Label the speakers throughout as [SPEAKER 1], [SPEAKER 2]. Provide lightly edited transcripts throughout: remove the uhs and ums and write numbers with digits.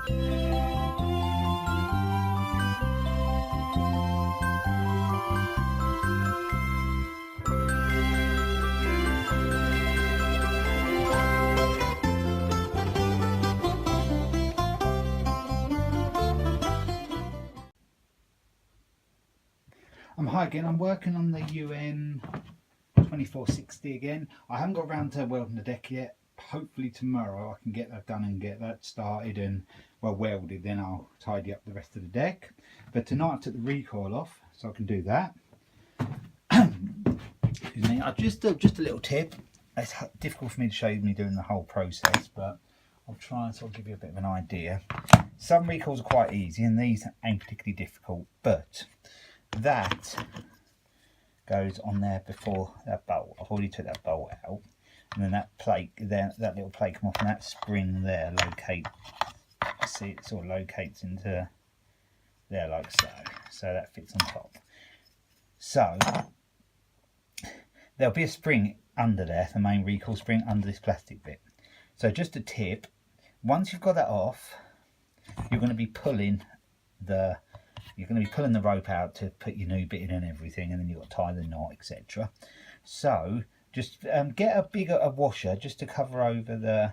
[SPEAKER 1] Hi again, I'm working on the UM2460 again. I haven't got around to welding the deck yet. Hopefully tomorrow I can get that done and get that started and well welded, then I'll tidy up the rest of the deck. But tonight I took the recoil off so I can do that. Excuse me, just a little tip. It's difficult for me to show you me doing the whole process, but I'll try and sort of give you a bit of an idea. Some recoils are quite easy and these ain't particularly difficult, but that goes on there before that bolt. I've already took that bolt out, and then that plate there, that little plate come off, and that spring there locate. See, it sort of locates into there like so. So that fits on top. So there'll be a spring under there, the main recoil spring under this plastic bit. So just a tip: once you've got that off, you're going to be pulling the rope out to put your new bit in and everything, and then you've got to tie the knot, etc. So just get a bigger washer just to cover over the,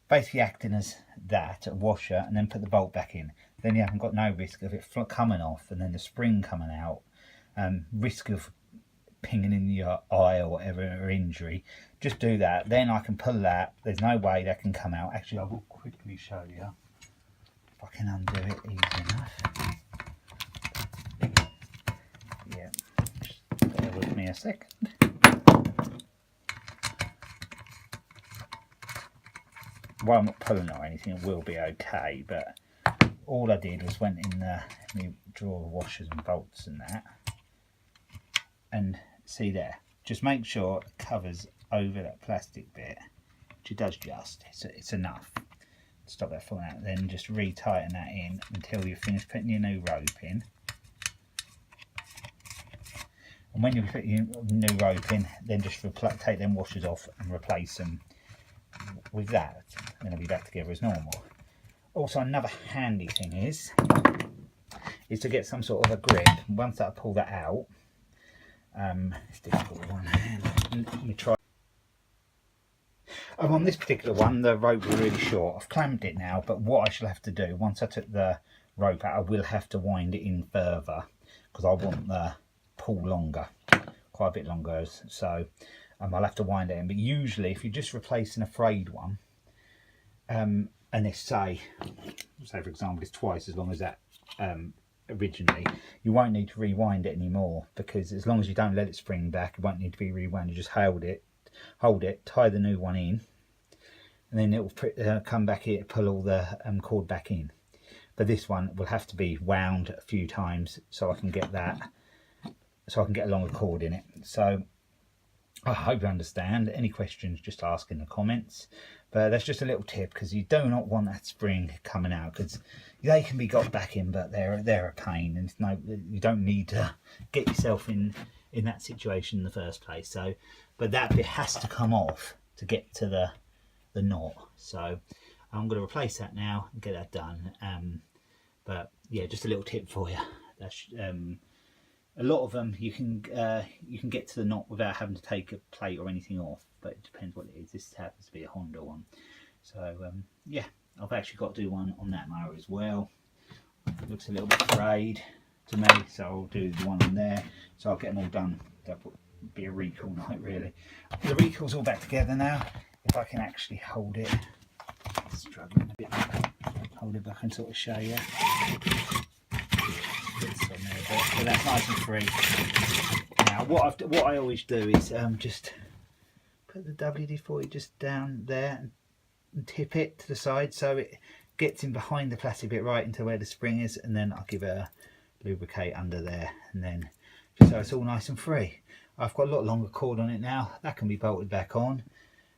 [SPEAKER 1] basically acting as that, a washer, and then put the bolt back in. Then you haven't got no risk of it coming off and then the spring coming out, risk of pinging in your eye or whatever, or injury. Just do that, then I can pull that. There's no way that can come out. Actually, I will quickly show you if I can undo it easy enough. Yeah, just bear with me a second. Well, I'm not pulling or anything, it will be okay, but all I did was went in the drawer of washers and bolts and that, and see there, just make sure it covers over that plastic bit, which it does just, it's enough to stop that falling out. Then just re-tighten that in until you're finished putting your new rope in. And when you put your new rope in, then just take them washers off and replace them with that, and then it'll be back together as normal. Also, another handy thing is to get some sort of a grip. Once I pull that out, it's difficult with one hand. Let me try. On this particular one, the rope was really short. I've clamped it now, but what I shall have to do, once I took the rope out, I will have to wind it in further because I want the pull longer, quite a bit longer. So I'll have to wind it in. But usually, if you're just replacing a frayed one, and it's say for example, it's twice as long as that originally, you won't need to rewind it anymore, because as long as you don't let it spring back, it won't need to be rewound. You just hold it, tie the new one in, and then it will come back here, pull all the cord back in. But this one will have to be wound a few times so I can get that, so I can get a longer cord in it. So I hope you understand. Any questions, just ask in the comments. But that's just a little tip, because you do not want that spring coming out, because they can be got back in, but they're a pain, and you don't need to get yourself in that situation in the first place. So, but that bit has to come off to get to the knot. So I'm going to replace that now and get that done. But yeah, just a little tip for you. That's a lot of them you can get to the knot without having to take a plate or anything off, but it depends what it is. This happens to be a Honda one, so yeah, I've actually got to do one on that mower as well. It looks a little bit frayed to me, so I'll do the one on there. So I'll get them all done. That'll be a recoil night really. The recoil's all back together now. If I can actually hold it, struggling a bit. Hold it back and sort of show you. So that's nice and free. Now what I always do is just put the WD-40 just down there and tip it to the side so it gets in behind the plastic bit right into where the spring is, and then I'll give it a lubricate under there, and then just so it's all nice and free. I've got a lot longer cord on it now, that can be bolted back on,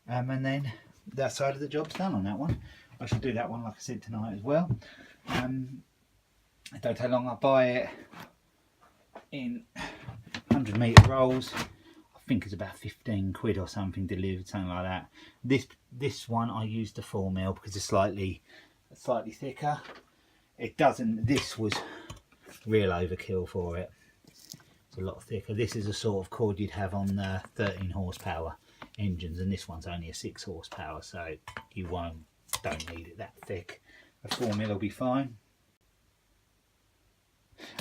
[SPEAKER 1] and then that side of the job's done on that one. I should do that one like I said tonight as well. It don't take long. I buy it in 100-metre rolls. I think it's about 15 quid or something delivered, something like that. This one I used the 4mm because it's slightly slightly thicker. It doesn't, this was real overkill for it. It's a lot thicker. This is a sort of cord you'd have on 13 horsepower engines, and this one's only a 6 horsepower, so you don't need it that thick. A 4mm will be fine.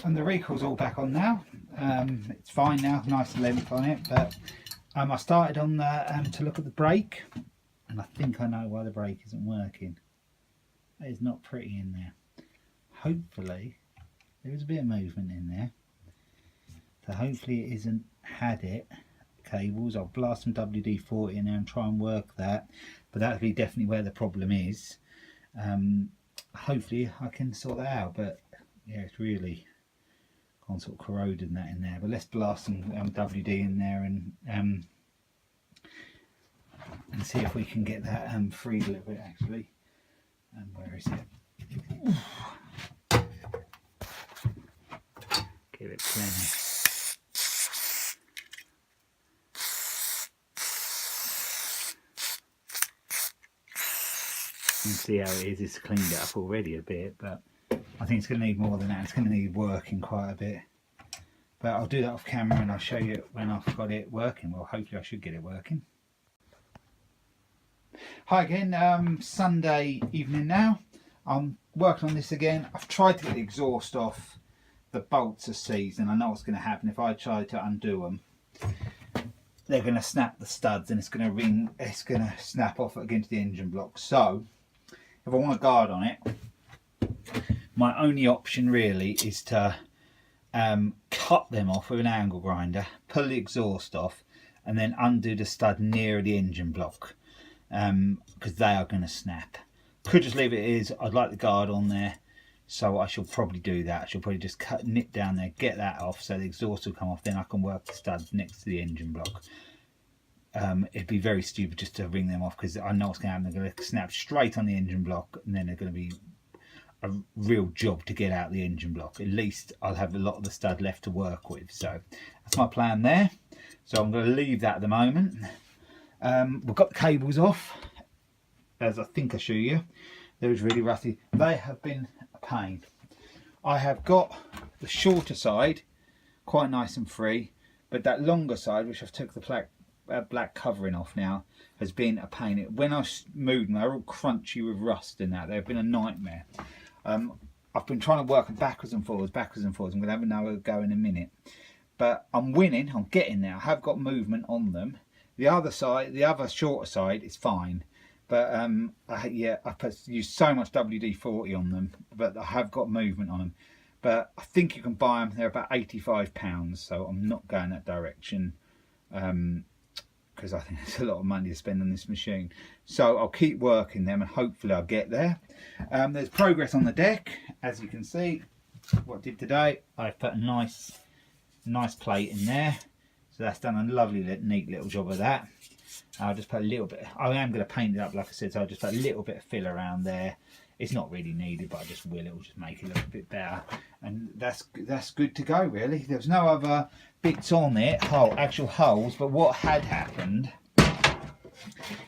[SPEAKER 1] And the recoil's all back on now. It's fine now, nice length on it, but I started on the to look at the brake, and I think I know why the brake isn't working. It's not pretty in there. Hopefully there is a bit of movement in there, so hopefully it isn't had it. Cables, I'll blast some WD-40 in there and try and work that, but that'll be definitely where the problem is. Hopefully I can sort that out, but yeah, it's really gone sort of corroding that in there. But let's blast some WD in there and see if we can get that freed a little bit actually. Where is it? Give it plenty. You can see how it is. It's cleaned it up already a bit, but I think it's going to need more than that. It's going to need working quite a bit. But I'll do that off camera and I'll show you when I've got it working. Well, hopefully I should get it working. Hi again, Sunday evening now. I'm working on this again. I've tried to get the exhaust off. The bolts are seized, and I know what's going to happen if I try to undo them. They're going to snap the studs and it's going to ring. It's going to snap off against the engine block. So if I want a guard on it, my only option really is to cut them off with an angle grinder, pull the exhaust off, and then undo the stud near the engine block, because they are going to snap. Could just leave it as I'd like the guard on there, so I shall probably do that. I shall probably just nip down there, get that off, so the exhaust will come off. Then I can work the studs next to the engine block. It'd be very stupid just to ring them off, because I know what's going to happen. They're going to snap straight on the engine block, and then they're going to be a real job to get out the engine block. At least I'll have a lot of the stud left to work with. So that's my plan there. So I'm going to leave that at the moment. We've got the cables off, as I think I show you. They was really rusty. They have been a pain. I have got the shorter side quite nice and free, but that longer side, which I've took the black covering off now, has been a pain. When I moved them, they were all crunchy with rust in that. They've been a nightmare. I've been trying to work them backwards and forwards. I'm going to have another go in a minute. But I'm winning, I'm getting there. I have got movement on them. The other side, the other shorter side, is fine. But I used so much WD-40 on them, but I have got movement on them. But I think you can buy them. They're about £85, so I'm not going that direction, because I think it's a lot of money to spend on this machine. So I'll keep working them and hopefully I'll get there. There's progress on the deck, as you can see. What I did today, I put a nice plate in there. So that's done a lovely, neat little job of that. I'll just put a little bit, I am going to paint it up like I said, so I'll just put a little bit of fill around there. It's not really needed, but I just will, it'll just make it look a bit better. And that's good to go really. There's no other bits on it, actual holes, but what had happened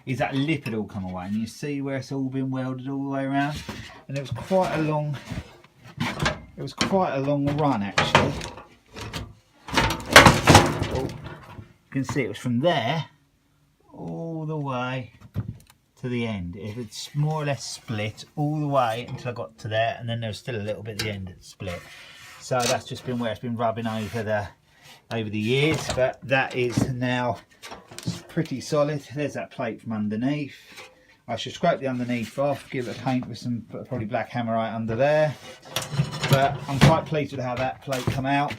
[SPEAKER 1] is that lip had all come away, and you see where it's all been welded all the way around, and it was quite a long run actually. Oh, you can see it was from there all the way to the end. It's more or less split all the way until I got to there, and then there was still a little bit at the end that's split. So that's just been where it's been rubbing over the years, but that is now pretty solid. There's that plate from underneath. I should scrape the underneath off, give it a paint with some probably black hammerite under there, but I'm quite pleased with how that plate come out.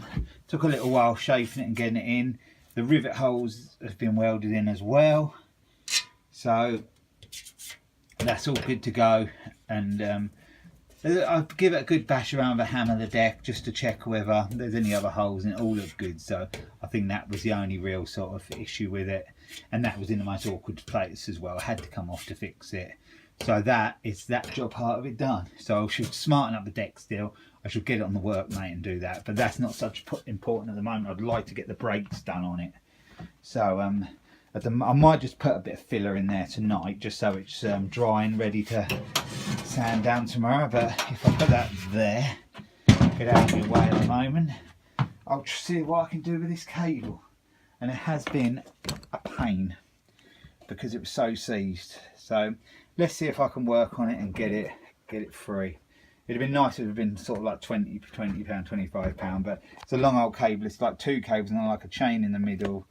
[SPEAKER 1] Took a little while shaping it and getting it in. The rivet holes have been welded in as well, so that's all good to go. And I'll give it a good bash around the hammer the deck just to check whether there's any other holes, and it all looked good. So I think that was the only real sort of issue with it, and that was in the most awkward place as well. I had to come off to fix it. So that is that job part of it done. So I should smarten up the deck still. I should get it on the workmate and do that, but that's not such important at the moment. I'd like to get the brakes done on it. So I might just put a bit of filler in there tonight, just so it's dry and ready to sand down tomorrow, but if I put that there, get out of your way at the moment, I'll see what I can do with this cable. And it has been a pain because it was so seized. So let's see if I can work on it and get it free. It'd have been nice if it had been sort of like £20, £25, but it's a long old cable. It's like two cables and then like a chain in the middle.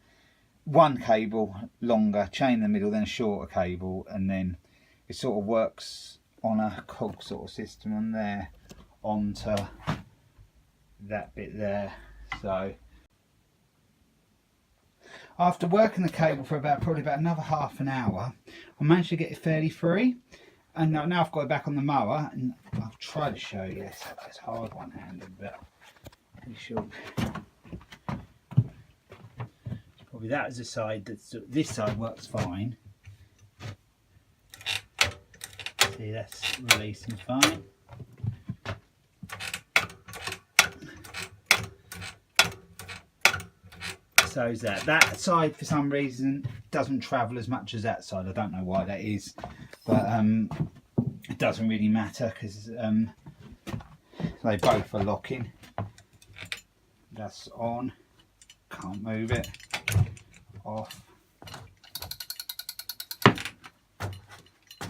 [SPEAKER 1] One cable longer, chain in the middle, then a shorter cable, and then it sort of works on a cog sort of system on there onto that bit there. So after working the cable for probably about another half an hour, I managed to get it fairly free. And now I've got it back on the mower, and I'll try to show you this. It's hard one-handed, but pretty sure. Probably that is the side this side works fine. See, that's releasing fine. So is that side for some reason doesn't travel as much as that side. I don't know why that is, but it doesn't really matter because they both are locking. That's on, can't move it, off.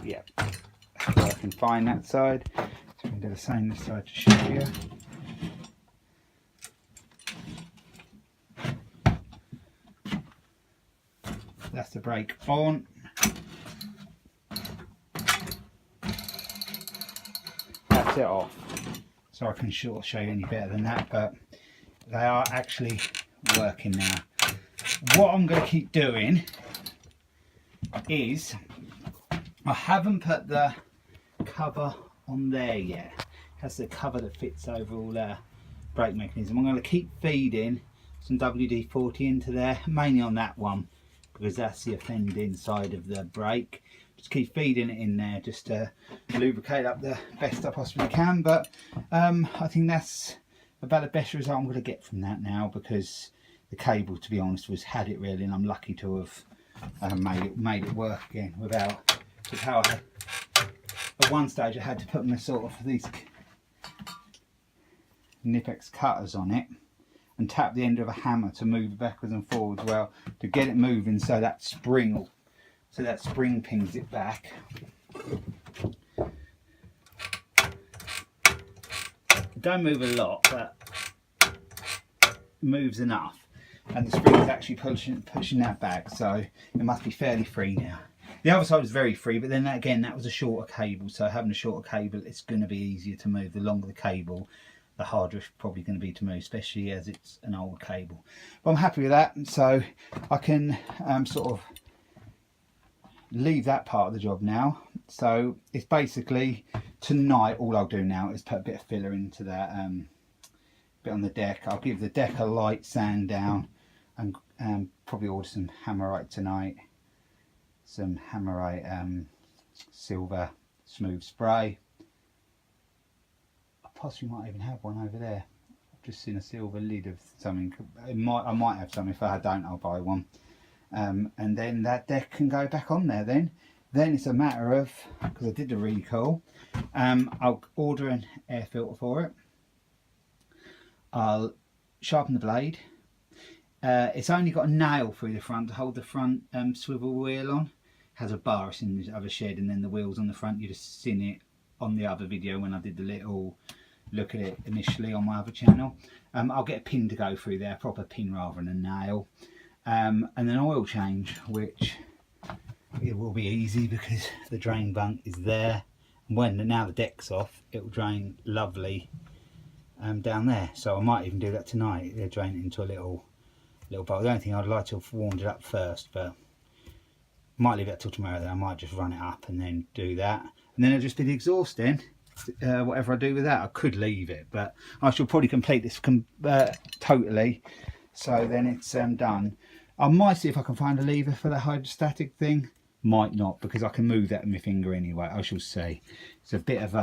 [SPEAKER 1] Yep, working fine that side. So we can do the same this side to show you. That's the brake on. That's it off. So I can sure show you any better than that, but they are actually working now. What I'm going to keep doing is, I haven't put the cover on there yet. It has the cover that fits over all the brake mechanism. I'm going to keep feeding some WD-40 into there, mainly on that one, because that's the offending side of the brake. Just keep feeding it in there just to lubricate up the best I possibly can. But I think that's about the best result I'm going to get from that now, because the cable, to be honest, had it really, and I'm lucky to have made it work again without. Because how at one stage I had to put my sort of these Nipex cutters on it and tap the end of a hammer to move it backwards and forwards, well, to get it moving, so that spring pings it back. Don't move a lot, but moves enough, and the spring is actually pushing that back, so it must be fairly free now. The other side was very free, but then again, that was a shorter cable, so having a shorter cable, it's going to be easier to move. The longer the cable, the harder it's probably going to be to move, especially as it's an old cable. But I'm happy with that, so I can sort of leave that part of the job now. So it's basically tonight, all I'll do now is put a bit of filler into that bit on the deck. I'll give the deck a light sand down, and probably order some hammerite tonight, some hammerite silver smooth spray. I possibly might even have one over there. I've just seen a silver lid of something. I might have some. If I don't, I'll buy one. And then that deck can go back on there. Then it's a matter of, because I did the recoil, I'll order an air filter for it. I'll sharpen the blade. It's only got a nail through the front to hold the front swivel wheel on. It has a bar, it's in the other shed, and then the wheels on the front. You'd have seen it on the other video when I did the little look at it initially on my other channel. I'll get a pin to go through there, a proper pin rather than a nail. And then oil change, which it will be easy because the drain bunk is there. And now the deck's off, it will drain lovely down there. So I might even do that tonight. They'll drain it into a little bowl. The only thing I'd like to have warmed it up first, but might leave that till tomorrow. Then I might just run it up and then do that, and then it'll just be the exhaust then. Whatever I do with that, I could leave it, but I shall probably complete this totally, so then it's done. I might see if I can find a lever for the hydrostatic thing. Might not, because I can move that with my finger anyway. I shall see. It's a bit of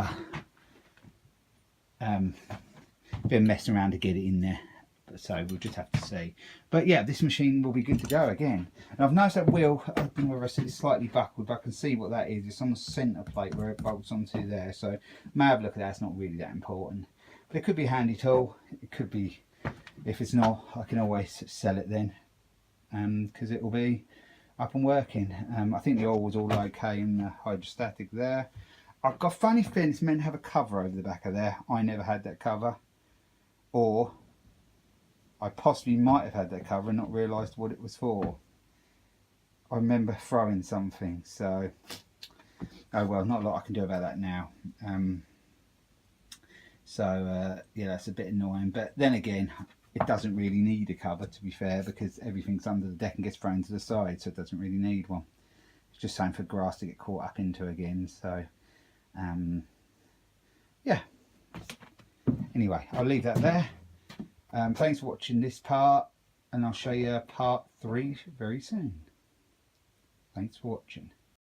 [SPEAKER 1] messing around to get it in there, so we'll just have to see. But yeah, this machine will be good to go again. And I've noticed that wheel, I don't know whether I said it's slightly buckled, but I can see what that is. It's on the centre plate where it bolts onto there, so may have a look at that. It's not really that important, but it could be a handy tool. It could be, if it's not, I can always sell it then, because it will be up and working. I think the oil was all okay in the hydrostatic there. I've got a funny feeling it's meant to have a cover over the back of there. I never had that cover, or I possibly might have had that cover and not realised what it was for. I remember throwing something, so oh well, not a lot I can do about that now. Yeah, that's a bit annoying, but then again, it doesn't really need a cover, to be fair, because everything's under the deck and gets thrown to the side, so it doesn't really need one. It's just something for grass to get caught up into again. So yeah, anyway, I'll leave that there. Thanks for watching this part, and I'll show you part 3 very soon. Thanks for watching.